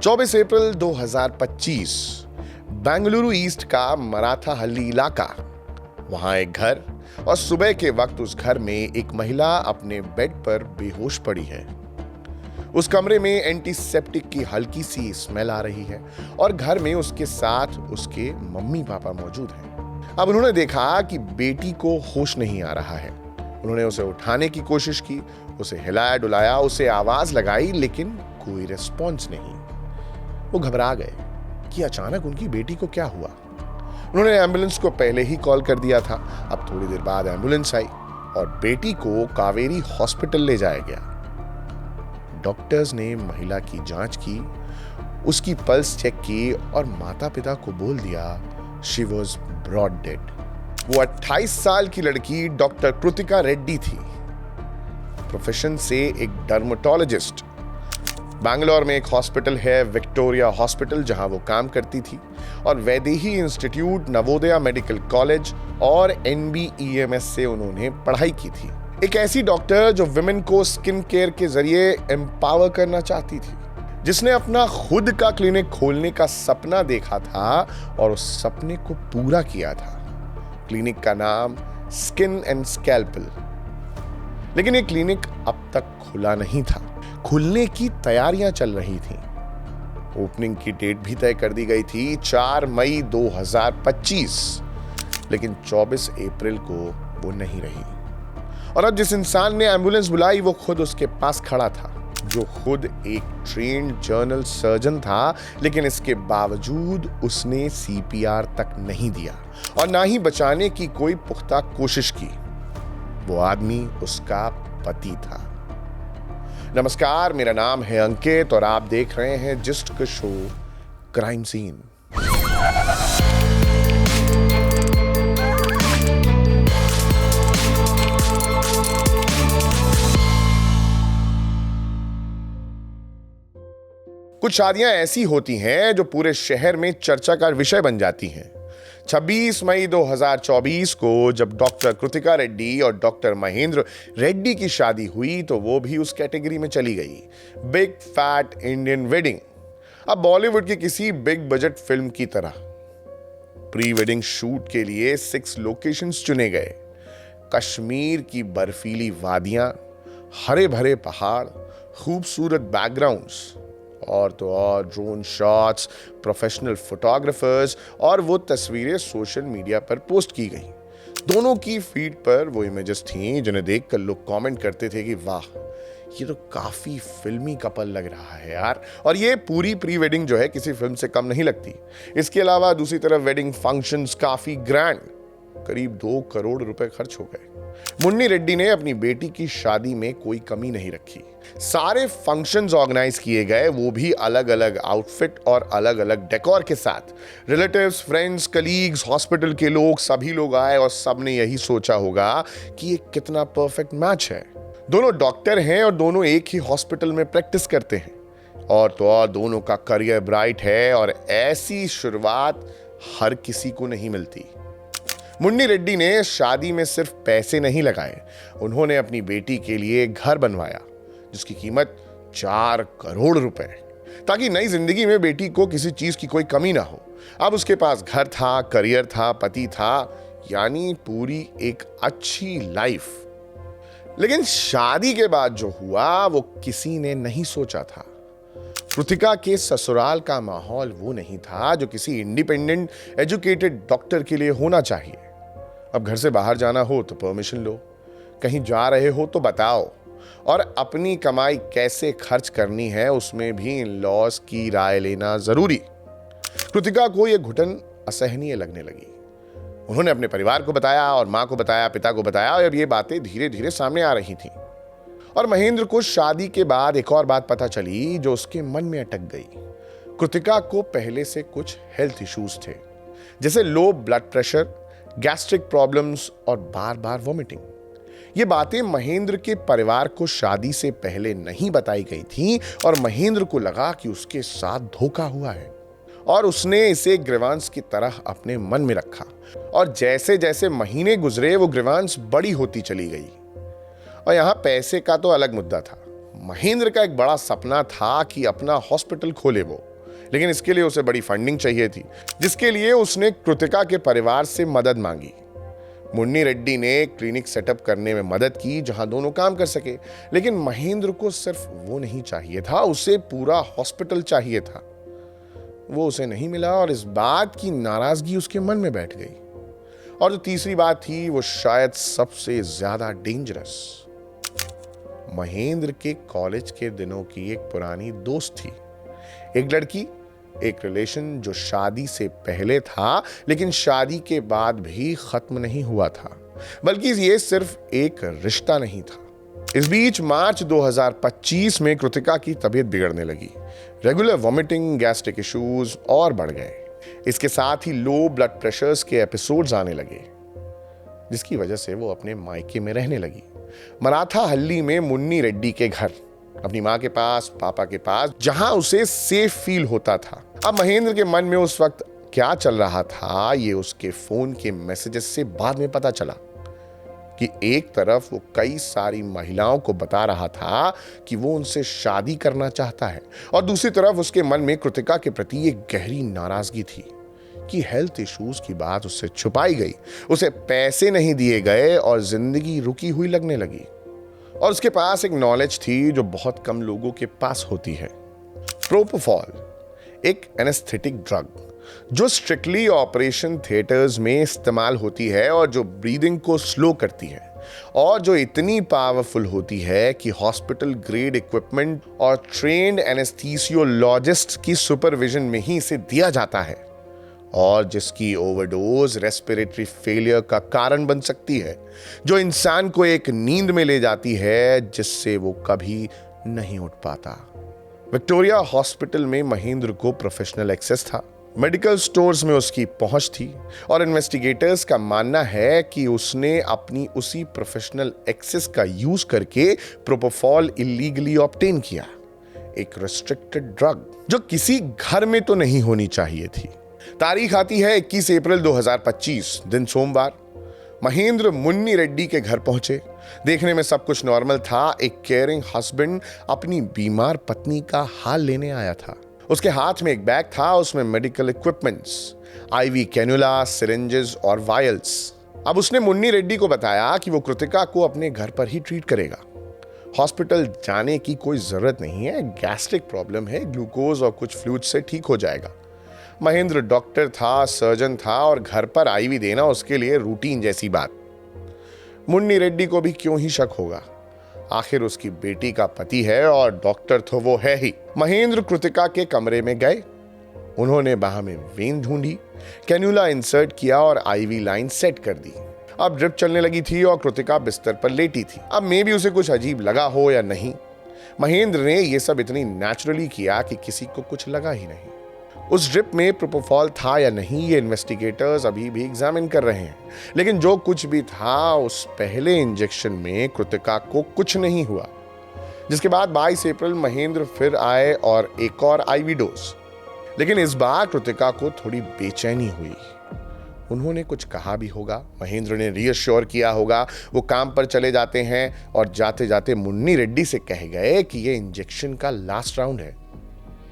24 अप्रैल 2025 Bengaluru east का मराठा हल्ली इलाका। वहां एक घर और सुबह के वक्त उस घर में एक महिला अपने बेड पर बेहोश पड़ी है। उस कमरे में एंटीसेप्टिक की हल्की सी स्मेल आ रही है और घर में उसके साथ उसके मम्मी पापा मौजूद हैं। अब उन्होंने देखा कि बेटी को होश नहीं आ रहा है। उन्होंने उसे उठाने की कोशिश की, उसे हिलाया डुलाया, उसे आवाज लगाई, लेकिन कोई रिस्पॉन्स नहीं। वो घबरा गए कि अचानक उनकी बेटी को क्या हुआ। उन्होंने एम्बुलेंस को पहले ही कॉल कर दिया था। अब थोड़ी देर बाद एम्बुलेंस आई और बेटी को कावेरी हॉस्पिटल ले जाया गया। डॉक्टर्स ने महिला की जांच की, उसकी पल्स चेक की और माता पिता को बोल दिया शी वॉज ब्रॉड डेड। वो 28 साल की लड़की डॉक्टर कृतिका रेड्डी थी, प्रोफेशन से एक डर्मेटोलॉजिस्ट। बैंगलोर में एक हॉस्पिटल है, विक्टोरिया हॉस्पिटल, जहां वो काम करती थी, और Vaidehi institute, Navodaya medical college और NBEMS से उन्होंने पढ़ाई की थी। एक ऐसी डॉक्टर जो विमेन को स्किन केयर के जरिए एम्पावर करना चाहती थी, जिसने अपना खुद का क्लिनिक खोलने का सपना देखा था और उस सपने को पूरा किया था। क्लिनिक का नाम स्किन एंड स्कैल्पल। लेकिन ये क्लिनिक अब तक खुला नहीं था। खुलने की तैयारियां चल रही थीं। ओपनिंग की डेट भी तय कर दी गई थी 4 मई 2025, लेकिन 24 अप्रैल को वो नहीं रही। और अब जिस इंसान ने एम्बुलेंस बुलाई वो खुद उसके पास खड़ा था, जो खुद एक ट्रेन्ड जर्नल सर्जन था, लेकिन इसके बावजूद उसने CPR तक नहीं दिया और ना ही बचाने की कोई पुख्ता कोशिश की। वो आदमी उसका पति था। नमस्कार, मेरा नाम है अंकित और आप देख रहे हैं जस्ट का शो क्राइम सीन। कुछ शादियां ऐसी होती हैं जो पूरे शहर में चर्चा का विषय बन जाती हैं। 26 मई 2024 को जब डॉक्टर कृतिका रेड्डी और डॉक्टर महेंद्र रेड्डी की शादी हुई तो वो भी उस कैटेगरी में चली गई, बिग फैट इंडियन वेडिंग। अब बॉलीवुड की किसी बिग बजट फिल्म की तरह प्री वेडिंग शूट के लिए 6 लोकेशंस चुने गए। कश्मीर की बर्फीली वादियां, हरे भरे पहाड़, खूबसूरत बैकग्राउंड्स और तो और ड्रोन शॉट्स, प्रोफेशनल फोटोग्राफर्स, और वो तस्वीरें सोशल मीडिया पर पोस्ट की गई। दोनों की फीड पर वो इमेजेस थीं जिन्हें देखकर लोग कमेंट करते थे कि वाह, ये तो काफी फिल्मी कपल लग रहा है यार। और ये पूरी प्री वेडिंग जो है किसी फिल्म से कम नहीं लगती। इसके अलावा दूसरी तरफ वेडिंग फंक्शंस काफी ग्रैंड, करीब 2 करोड़ रुपए खर्च हो गए। मुन्नी रेड्डी ने अपनी बेटी की शादी में कोई कमी नहीं रखी। सारे फंक्शंस ऑर्गेनाइज किए गए, वो भी अलग अलग आउटफिट और अलग अलग डेकोर के साथ। रिलेटिव्स, फ्रेंड्स, कलीग्स, हॉस्पिटल के लोग, सभी लोग आए और सबने यही सोचा होगा कि ये कितना परफेक्ट मैच है। दोनों डॉक्टर हैं और दोनों एक ही हॉस्पिटल में प्रैक्टिस करते हैं, और तो और दोनों का करियर ब्राइट है, और ऐसी शुरुआत हर किसी को नहीं मिलती। मुन्नी रेड्डी ने शादी में सिर्फ पैसे नहीं लगाए, उन्होंने अपनी बेटी के लिए घर बनवाया जिसकी कीमत 4 करोड़ रुपए, ताकि नई जिंदगी में बेटी को किसी चीज की कोई कमी ना हो। अब उसके पास घर था, करियर था, पति था, यानी पूरी एक अच्छी लाइफ। लेकिन शादी के बाद जो हुआ वो किसी ने नहीं सोचा था। कृतिका के ससुराल का माहौल वो नहीं था जो किसी इंडिपेंडेंट एजुकेटेड डॉक्टर के लिए होना चाहिए। अब घर से बाहर जाना हो तो परमिशन लो, कहीं जा रहे हो तो बताओ, और अपनी कमाई कैसे खर्च करनी है उसमें भी इन लॉज की राय लेना जरूरी। कृतिका को यह घुटन असहनीय लगने लगी। उन्होंने अपने परिवार को बताया और मां को बताया, पिता को बताया, और ये बातें धीरे धीरे सामने आ रही थीं। और महेंद्र को शादी के बाद एक और बात पता चली जो उसके मन में अटक गई। कृतिका को पहले से कुछ हेल्थ इश्यूज थे, जैसे low blood pressure, gastric problems और बार बार वॉमिटिंग। ये बातें महेंद्र के परिवार को शादी से पहले नहीं बताई गई थीं और महेंद्र को लगा कि उसके साथ धोखा हुआ है, और उसने इसे ग्रीवांस की तरह अपने मन में रखा। और जैसे जैसे महीने गुजरे वो ग्रीवांस बड़ी होती चली गई। और यहां पैसे का तो अलग मुद्दा था। महेंद्र का एक बड़ा सपना था कि अपना हॉस्पिटल खोले वो, लेकिन इसके लिए उसे बड़ी फंडिंग चाहिए थी, जिसके लिए उसने कृतिका के परिवार से मदद मांगी। मुन्नी रेड्डी ने क्लिनिक सेटअप करने में मदद की जहां दोनों काम कर सके, लेकिन महेंद्र को सिर्फ वो नहीं चाहिए था, उसे पूरा हॉस्पिटल चाहिए था। वो उसे नहीं मिला और इस बात की नाराजगी उसके मन में बैठ गई। और जो तीसरी बात थी वो शायद सबसे ज्यादा डेंजरस। महेंद्र के कॉलेज के दिनों की एक पुरानी दोस्त थी, एक लड़की, एक रिलेशन जो शादी से पहले था लेकिन शादी के बाद भी खत्म नहीं हुआ था, बल्कि ये सिर्फ एक रिश्ता नहीं था। इस बीच मार्च 2025 में कृतिका की तबीयत बिगड़ने लगी। रेगुलर वॉमिटिंग, गैस्ट्रिक इश्यूज और बढ़ गए। इसके साथ ही लो ब्लड प्रेशर्स के एपिसोड्स आने लगे, जिसकी वजह से वो अपने मायके में रहने लगी, मराठा हल्ली में मुन्नी रेड्डी के घर, अपनी माँ के पास, पापा के पास, जहां उसे सेफ फील होता था। अब महेंद्र के मन में उस वक्त क्या चल रहा था, ये उसके फोन के मैसेजेस से बाद में पता चला कि एक तरफ वो कई सारी महिलाओं को बता रहा था कि वो उनसे शादी करना चाहता है, और दूसरी तरफ उसके मन में कृतिका के प्रति एक गहरी नाराजगी थी कि हेल्थ इश्यूज की बात उससे छुपाई गई, उसे पैसे नहीं दिए गए और जिंदगी रुकी हुई लगने लगी। और उसके पास एक नॉलेज थी जो बहुत कम लोगों के पास होती है। प्रोपोफॉल एक एनेस्थेटिक ड्रग जो स्ट्रिक्टली ऑपरेशन थिएटर्स में इस्तेमाल होती है और जो ब्रीदिंग को स्लो करती है, और जो इतनी पावरफुल होती है कि हॉस्पिटल ग्रेड इक्विपमेंट और ट्रेन्ड एनेस्थीसियोलॉजिस्ट की सुपरविजन में ही इसे दिया जाता है, और जिसकी ओवरडोज रेस्पिरेटरी फेलियर का कारण बन सकती है, जो इंसान को एक नींद में ले जाती है जिससे वो कभी नहीं उठ पाता। विक्टोरिया हॉस्पिटल में महेंद्र को प्रोफेशनल एक्सेस था, मेडिकल स्टोर्स में उसकी पहुंच थी, और इन्वेस्टिगेटर्स का मानना है कि उसने अपनी उसी प्रोफेशनल एक्सेस का यूज करके प्रोपोफॉल इलीगली ऑब्टेन किया, एक रिस्ट्रिक्टेड ड्रग जो किसी घर में तो नहीं होनी चाहिए थी। तारीख आती है 21 अप्रैल 2025, दिन सोमवार। महेंद्र मुन्नी रेड्डी के घर पहुंचे। देखने में सब कुछ नॉर्मल था। एक केयरिंग हस्बैंड अपनी बीमार पत्नी का हाल लेने आया था। उसके हाथ में एक बैग था, उसमें medical equipments, IV cannula, syringes और वायल्स। अब उसने मुन्नी रेड्डी को बताया कि वो कृतिका को अपने घर पर ही ट्रीट करेगा। हॉस्पिटल जाने की कोई जरूरत नहीं है, गैस्ट्रिक प्रॉब्लम है, ग्लूकोज और कुछ फ्लूइड से ठीक हो जाएगा। महेंद्र डॉक्टर था, सर्जन था, और घर पर आईवी देना उसके लिए रूटीन जैसी बात। मुन्नी रेड्डी को भी क्यों ही शक होगा, आखिर उसकी बेटी का पति है और डॉक्टर तो वो है ही। महेंद्र कृतिका के कमरे में गए। उन्होंने बाह में वेन ढूंढी, कैन्यूला इंसर्ट किया और आईवी लाइन सेट कर दी। अब ड्रिप चलने लगी थी और कृतिका बिस्तर पर लेटी थी। अब मे भी उसे कुछ अजीब लगा हो या नहीं, महेंद्र ने यह सब इतनी नेचुरली किया कि किसी को कुछ लगा ही नहीं। उस ड्रिप में प्रोपोफॉल था या नहीं, ये इन्वेस्टिगेटर्स अभी भी एग्जामिन कर रहे हैं, लेकिन जो कुछ भी था उस पहले इंजेक्शन में कृतिका को कुछ नहीं हुआ। जिसके बाद 22 अप्रैल महेंद्र फिर आए और एक और आईवी डोज, लेकिन इस बार कृतिका को थोड़ी बेचैनी हुई। उन्होंने कुछ कहा भी होगा, महेंद्र ने रीअश्योर किया होगा, वो काम पर चले जाते हैं और जाते जाते मुन्नी रेड्डी से कह गए कि ये इंजेक्शन का लास्ट राउंड है।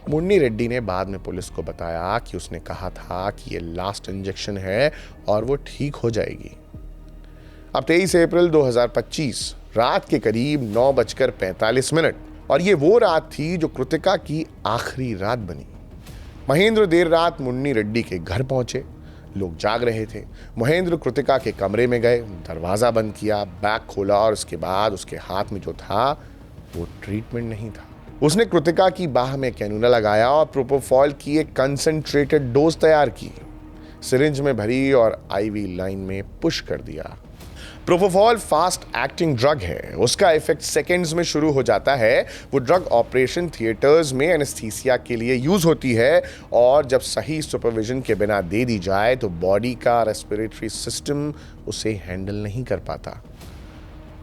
मुन्नी रेड्डी ने बाद में पुलिस को बताया कि उसने कहा था कि ये लास्ट इंजेक्शन है और वो ठीक हो जाएगी। अब 23 अप्रैल 2025 रात के करीब 9:45, और ये वो रात थी जो कृतिका की आखिरी रात बनी। महेंद्र देर रात मुन्नी रेड्डी के घर पहुंचे। लोग जाग रहे थे। महेंद्र कृतिका के कमरे में गए, दरवाजा बंद किया, बैग खोला और उसके बाद उसके हाथ में जो था वो ट्रीटमेंट नहीं था। उसने कृतिका की बाह में कैनुला लगाया और प्रोपोफॉल की एक कंसंट्रेटेड डोज तैयार की, सिरिंज में भरी और आईवी लाइन में पुश कर दिया। प्रोपोफॉल फास्ट एक्टिंग ड्रग है, उसका इफेक्ट सेकेंड्स में शुरू हो जाता है। वो ड्रग ऑपरेशन थिएटर्स में एनेस्थीसिया के लिए यूज होती है, और जब सही सुपरविजन के बिना दे दी जाए तो बॉडी का रेस्पिरेटरी सिस्टम उसे हैंडल नहीं कर पाता।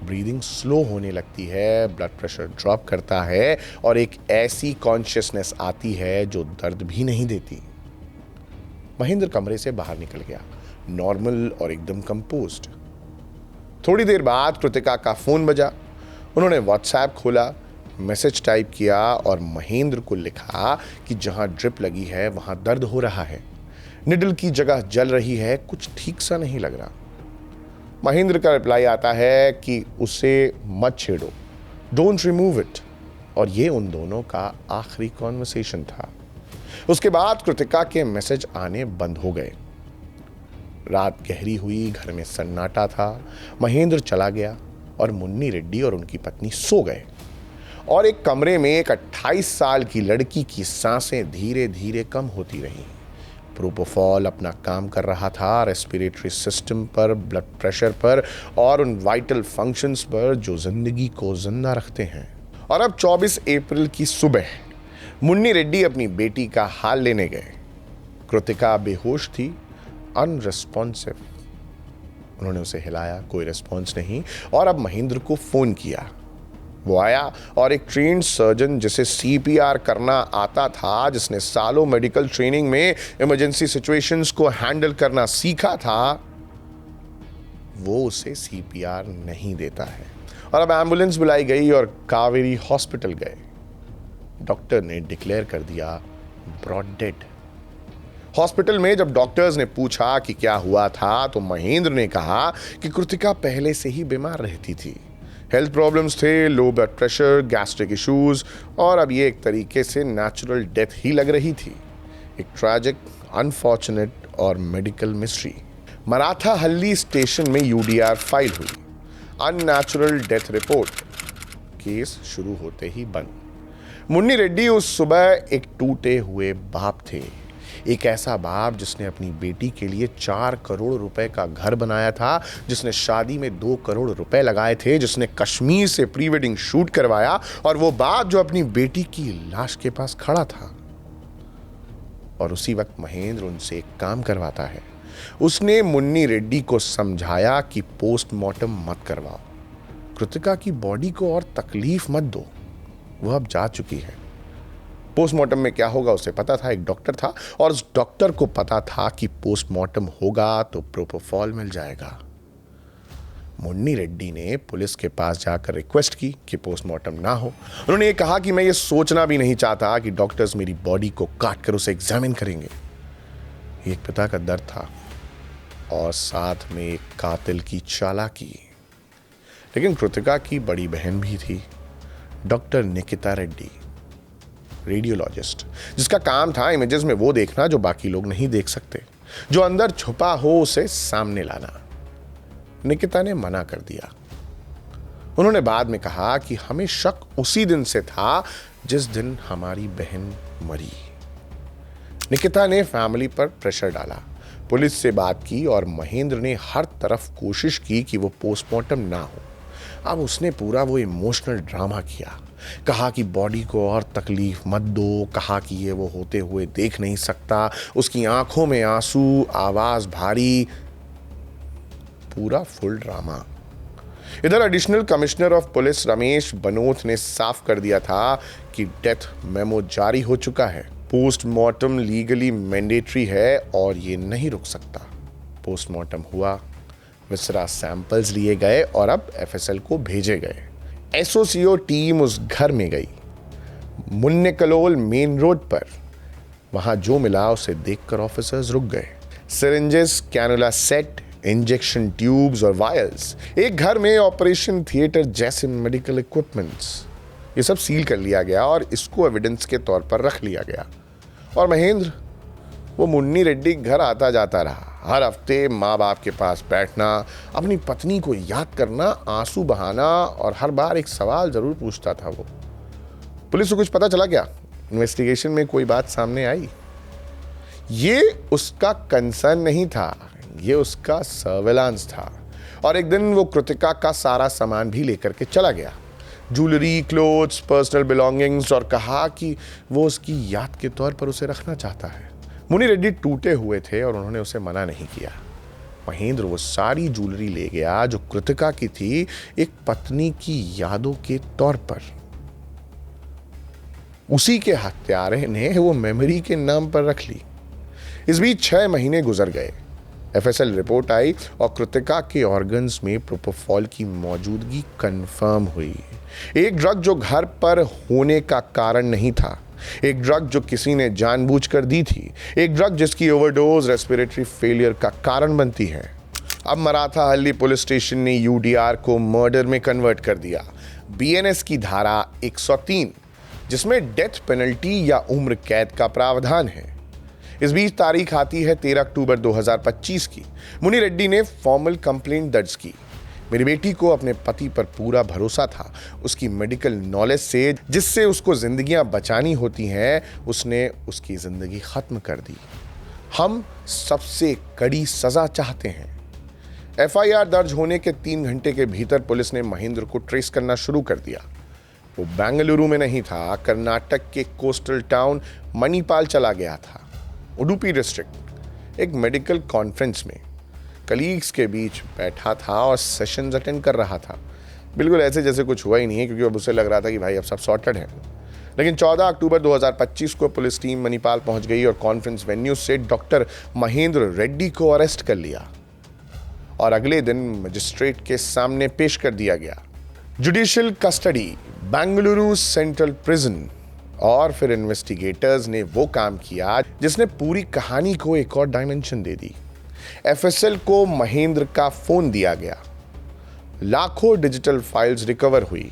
ब्रीदिंग स्लो होने लगती है, ब्लड प्रेशर ड्रॉप करता है और एक ऐसी कॉन्शियसनेस आती है जो दर्द भी नहीं देती। महेंद्र कमरे से बाहर निकल गया, नॉर्मल और एकदम कंपोज्ड। थोड़ी देर बाद कृतिका का फोन बजा। उन्होंने व्हाट्सएप खोला, मैसेज टाइप किया और महेंद्र को लिखा कि जहां ड्रिप लगी है वहां दर्द हो रहा है, निडल की जगह जल रही है, कुछ ठीक सा नहीं लग रहा। महेंद्र का रिप्लाई आता है कि उसे मत छेड़ो, डोंट रिमूव इट। और ये उन दोनों का आखिरी कॉन्वर्सेशन था। उसके बाद कृतिका के मैसेज आने बंद हो गए। रात गहरी हुई, घर में सन्नाटा था। महेंद्र चला गया और मुन्नी रेड्डी और उनकी पत्नी सो गए। और एक कमरे में एक 28 साल की लड़की की सांसें धीरे धीरे कम होती रहीं। प्रोपोफॉल अपना काम कर रहा था, रेस्पिरेटरी सिस्टम पर, ब्लड प्रेशर पर और उन वाइटल फंक्शंस पर जो जिंदगी को जिंदा रखते हैं। और अब 24 अप्रैल की सुबह मुन्नी रेड्डी अपनी बेटी का हाल लेने गए। कृतिका बेहोश थी, अनरिस्पॉन्सिव। उन्होंने उसे हिलाया, कोई रिस्पॉन्स नहीं। और अब महेंद्र को फोन किया। वो आया और एक ट्रेन्ड सर्जन जिसे सीपीआर करना आता था, जिसने सालों मेडिकल ट्रेनिंग में इमरजेंसी सिचुएशंस को हैंडल करना सीखा था, वो उसे सीपीआर नहीं देता है। और अब एम्बुलेंस बुलाई गई और कावेरी हॉस्पिटल गए। डॉक्टर ने डिक्लेयर कर दिया ब्रॉड डेड। हॉस्पिटल में जब डॉक्टर्स ने पूछा कि क्या हुआ था, तो महेंद्र ने कहा कि कृतिका पहले से ही बीमार रहती थी। हेल्थ प्रॉब्लम्स थे, low blood pressure, gastric issues, और अब ये एक तरीके से नेचुरल डेथ ही लग रही थी। एक ट्रैजिक, अनफॉर्चुनेट और मेडिकल मिस्ट्री। मराठा हल्ली स्टेशन में यूडीआर फाइल हुई, अननेचुरल डेथ रिपोर्ट। केस शुरू होते ही बंद। मुन्नी रेड्डी उस सुबह एक टूटे हुए बाप थे। एक ऐसा बाप जिसने अपनी बेटी के लिए 4 करोड़ रुपए का घर बनाया था, जिसने शादी में 2 करोड़ रुपए लगाए थे, जिसने कश्मीर से प्री वेडिंग शूट करवाया, और वो बाप जो अपनी बेटी की लाश के पास खड़ा था। और उसी वक्त महेंद्र उनसे एक काम करवाता है। उसने मुन्नी रेड्डी को समझाया कि पोस्टमार्टम मत करवाओ, कृतिका की बॉडी को और तकलीफ मत दो, वो अब जा चुकी है। पोस्टमार्टम में क्या होगा उसे पता था, एक डॉक्टर था, और उस डॉक्टर को पता था कि पोस्टमार्टम होगा तो प्रोपोफॉल मिल जाएगा। मुन्नी रेड्डी ने पुलिस के पास जाकर रिक्वेस्ट की कि पोस्टमार्टम ना हो। उन्होंने ये कहा कि मैं ये सोचना भी नहीं चाहता कि डॉक्टर्स मेरी बॉडी को काट कर उसे एग्जामिन करेंगे। एक पिता का दर्द था और साथ में एक कातिल की चालाकी। लेकिन कृतिका की बड़ी बहन भी थी, डॉक्टर निकिता रेड्डी, रेडियोलॉजिस्ट, जिसका काम था इमेजेस में वो देखना जो बाकी लोग नहीं देख सकते, जो अंदर छुपा हो उसे सामने लाना। निकिता ने मना कर दिया। उन्होंने बाद में कहा कि हमें शक उसी दिन से था जिस दिन हमारी बहन मरी। निकिता ने फैमिली पर प्रेशर डाला, पुलिस से बात की और महेंद्र ने हर तरफ कोशिश की कि वो पोस्टमार्टम ना हो। अब उसने पूरा वो इमोशनल ड्रामा किया, कहा कि बॉडी को और तकलीफ मत दो, कहा कि ये वो होते हुए देख नहीं सकता, उसकी आंखों में आंसू, आवाज भारी, पूरा फुल ड्रामा। इधर additional commissioner of police Ramesh Banoth ने साफ कर दिया था कि डेथ मेमो जारी हो चुका है, पोस्टमार्टम लीगली मैंडेटरी है और ये नहीं रुक सकता। पोस्टमार्टम हुआ, विसरा सैंपल्स लिए गए और अब एफएसएल को भेजे गए। एसओसीओ टीम उस घर में गई, मुन्ने कलोल मेन रोड पर। वहां जो मिला उसे देखकर ऑफिसर्स रुक गए। Syringes, cannula set, injection tubes और वायल्स, एक घर में ऑपरेशन थिएटर जैसे मेडिकल इक्विपमेंट्स, ये सब सील कर लिया गया और इसको एविडेंस के तौर पर रख लिया गया। और महेंद्र, वो मुन्नी रेड्डी घर आता जाता रहा, हर हफ्ते माँ बाप के पास बैठना, अपनी पत्नी को याद करना, आंसू बहाना, और हर बार एक सवाल जरूर पूछता था वो, पुलिस को कुछ पता चला क्या? इन्वेस्टिगेशन में कोई बात सामने आई? ये उसका कंसर्न नहीं था, ये उसका सर्वेलांस था। और एक दिन वो कृतिका का सारा सामान भी लेकर के चला गया, ज्वेलरी, क्लोथ्स, पर्सनल बिलोंगिंग्स, और कहा कि वो उसकी याद के तौर पर उसे रखना चाहता है। मुन्नी रेड्डी टूटे हुए थे और उन्होंने उसे मना नहीं किया। महेंद्र वो सारी ज्वेलरी ले गया जो कृतिका की थी, एक पत्नी की यादों के तौर पर। उसी के हत्यारे ने वो मेमोरी के नाम पर रख ली। इस बीच 6 महीने गुजर गए। एफएसएल रिपोर्ट आई और कृतिका के ऑर्गन्स में प्रोपोफॉल की मौजूदगी कंफर्म हुई। एक ड्रग जो घर पर होने का कारण नहीं था, एक ड्रग जो किसी ने जानबूझकर दी थी, एक ड्रग जिसकी ओवरडोज रेस्पिरेटरी फेलियर का कारण बनती है। अब मराठा हल्ली पुलिस स्टेशन ने यूडीआर को मर्डर में कन्वर्ट कर दिया। बीएनएस की धारा 103, जिसमें डेथ पेनल्टी या उम्र कैद का प्रावधान है। इस बीच तारीख आती है 13 अक्टूबर 2025 की। मुनि रेड्डी ने फॉर्मल कंप्लेंट दर्ज की। मेरी बेटी को अपने पति पर पूरा भरोसा था, उसकी मेडिकल नॉलेज से जिससे उसको जिंदगियां बचानी होती हैं, उसने उसकी जिंदगी खत्म कर दी। हम सबसे कड़ी सजा चाहते हैं। एफआईआर दर्ज होने के 3 घंटे के भीतर पुलिस ने महेंद्र को ट्रेस करना शुरू कर दिया। वो बेंगलुरु में नहीं था, कर्नाटक के कोस्टल टाउन मणिपाल चला गया था। उडुपी डिस्ट्रिक्ट एक मेडिकल कॉन्फ्रेंस में कलीग्स के बीच बैठा था और सेशंस अटेंड कर रहा था। बिल्कुल ऐसे जैसे कुछ हुआ ही नहीं है, क्योंकि अब उसे लग रहा था कि भाई अब सब सॉर्टेड है। लेकिन 14 अक्टूबर 2025 को पुलिस टीम मणिपाल पहुंच गई और कॉन्फ्रेंस वेन्यू से डॉक्टर महेंद्र रेड्डी को अरेस्ट कर लिया और अगले दिन मजिस्ट्रेट के सामने पेश कर दिया गया। Judicial custody, Bengaluru central prison. और फिर इन्वेस्टिगेटर्स ने वो काम किया जिसने पूरी कहानी को एक और डायमेंशन दे दी। एफएसएल को महेंद्र का फोन दिया गया, लाखों डिजिटल फाइल्स रिकवर हुई,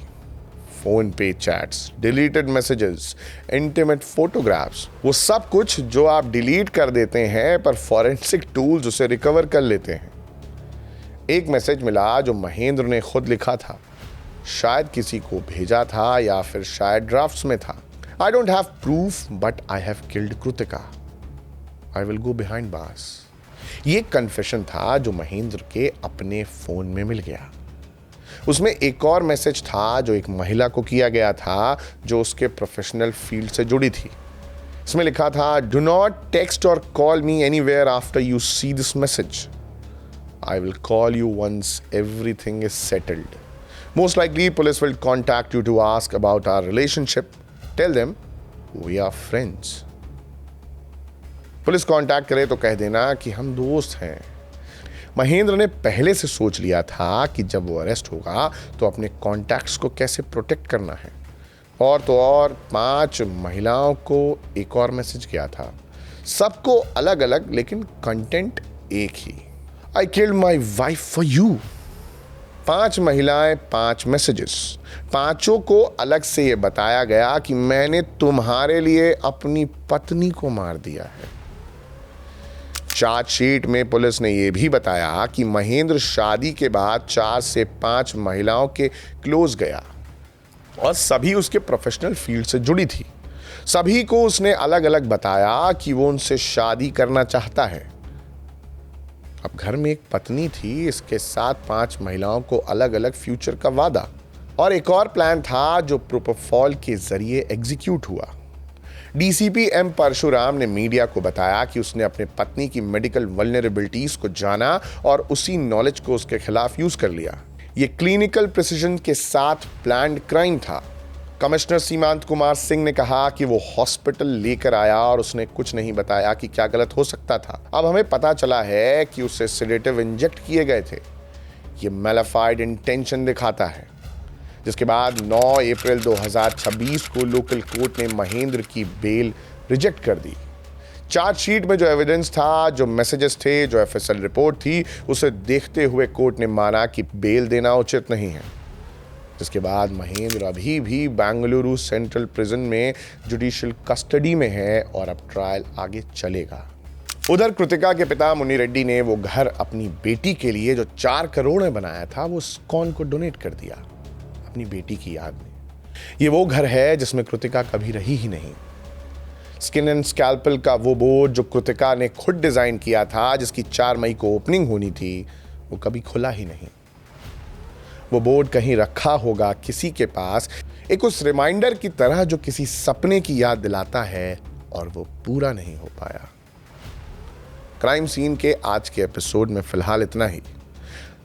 फोन पे chats, deleted messages, intimate photographs, वो सब कुछ जो आप डिलीट कर देते हैं पर फॉरेंसिक टूल्स उसे रिकवर कर लेते हैं। एक मैसेज मिला जो महेंद्र ने खुद लिखा था, शायद किसी को भेजा था या फिर शायद ड्राफ्ट्स में था। I don't have proof, but I have killed Kritika. I will go behind bars. ये कन्फेशन था जो महेंद्र के अपने फोन में मिल गया। उसमें एक और मैसेज था जो एक महिला को किया गया था जो उसके प्रोफेशनल फील्ड से जुड़ी थी। इसमें लिखा था, Do not text or call me anywhere after you see this message. I will call you once everything is settled. Most likely, police will contact you to ask about our relationship. Tell them we are friends. Police contact करे तो कह देना कि हम दोस्त हैं। महेंद्र ने पहले से सोच लिया था कि जब वो अरेस्ट होगा तो अपने कॉन्टैक्ट्स को कैसे प्रोटेक्ट करना है। और तो और 5 महिलाओं को एक और मैसेज गया था, सबको अलग अलग लेकिन कंटेंट एक ही। I killed my wife for you. 5 महिलाएं, 5 मैसेजेस। पांचों को अलग से यह बताया गया कि मैंने तुम्हारे लिए अपनी पत्नी को मार दिया है। चार्जशीट में पुलिस ने यह भी बताया कि महेंद्र शादी के बाद 4 से 5 महिलाओं के क्लोज गया और सभी उसके प्रोफेशनल फील्ड से जुड़ी थी। सभी को उसने अलग अलग बताया कि वो उनसे शादी करना चाहता है। अब घर में एक पत्नी थी, इसके साथ 5 महिलाओं को अलग अलग फ्यूचर का वादा और एक और प्लान था जो प्रोपोफॉल के जरिए एग्जीक्यूट हुआ। डीसीपी एम परशुराम ने मीडिया को बताया कि उसने अपने पत्नी की मेडिकल वल्नरेबिलिटीज को जाना और उसी नॉलेज को उसके खिलाफ यूज कर लिया। यह क्लिनिकल प्रिसीजन के साथ प्लान्ड क्राइम था। कमिश्नर सीमांत कुमार सिंह ने कहा कि वो हॉस्पिटल लेकर आया और उसने कुछ नहीं बताया कि क्या गलत हो सकता था। अब हमें पता चला है कि उसे सेडेटिव इंजेक्ट किए गए थे। ये मैलिफाइड इंटेंशन दिखाता है। जिसके बाद 9 अप्रैल 2026 को लोकल कोर्ट ने महेंद्र की बेल रिजेक्ट कर दी। चार्जशीट में जो एविडेंस था, जो मैसेजेस थे, जो एफएसएल रिपोर्ट थी, उसे देखते हुए कोर्ट ने माना कि बेल देना उचित नहीं है। जिसके बाद महेंद्र अभी भी बेंगलुरु सेंट्रल प्रिजन में जुडिशियल कस्टडी में है और अब ट्रायल आगे चलेगा। उधर कृतिका के पिता मुनि रेड्डी ने वो घर अपनी बेटी के लिए जो 4 करोड़ में बनाया था वो स्कॉन को डोनेट कर दिया अपनी बेटी की याद में। ये वो घर है जिसमें कृतिका कभी रही ही नहीं। स्किन एंड स्कैल्पल का वो बोर्ड जो कृतिका ने खुद डिजाइन किया था, जिसकी 4 मई को ओपनिंग होनी थी, वो कभी खुला ही नहीं। वो बोर्ड कहीं रखा होगा किसी के पास, एक उस रिमाइंडर की तरह जो किसी सपने की याद दिलाता है और वो पूरा नहीं हो पाया। क्राइम सीन के आज के एपिसोड में फिलहाल इतना ही।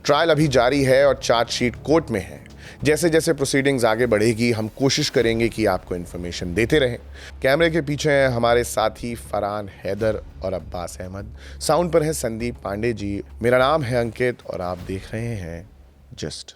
ट्रायल अभी जारी है और चार्जशीट कोर्ट में है। जैसे जैसे प्रोसीडिंग्स आगे बढ़ेगी हम कोशिश करेंगे कि आपको इन्फॉर्मेशन देते रहें। कैमरे के पीछे हैं हमारे साथी फरहान हैदर और अब्बास अहमद। साउंड पर है संदीप पांडे जी। मेरा नाम है अंकित और आप देख रहे हैं जस्ट।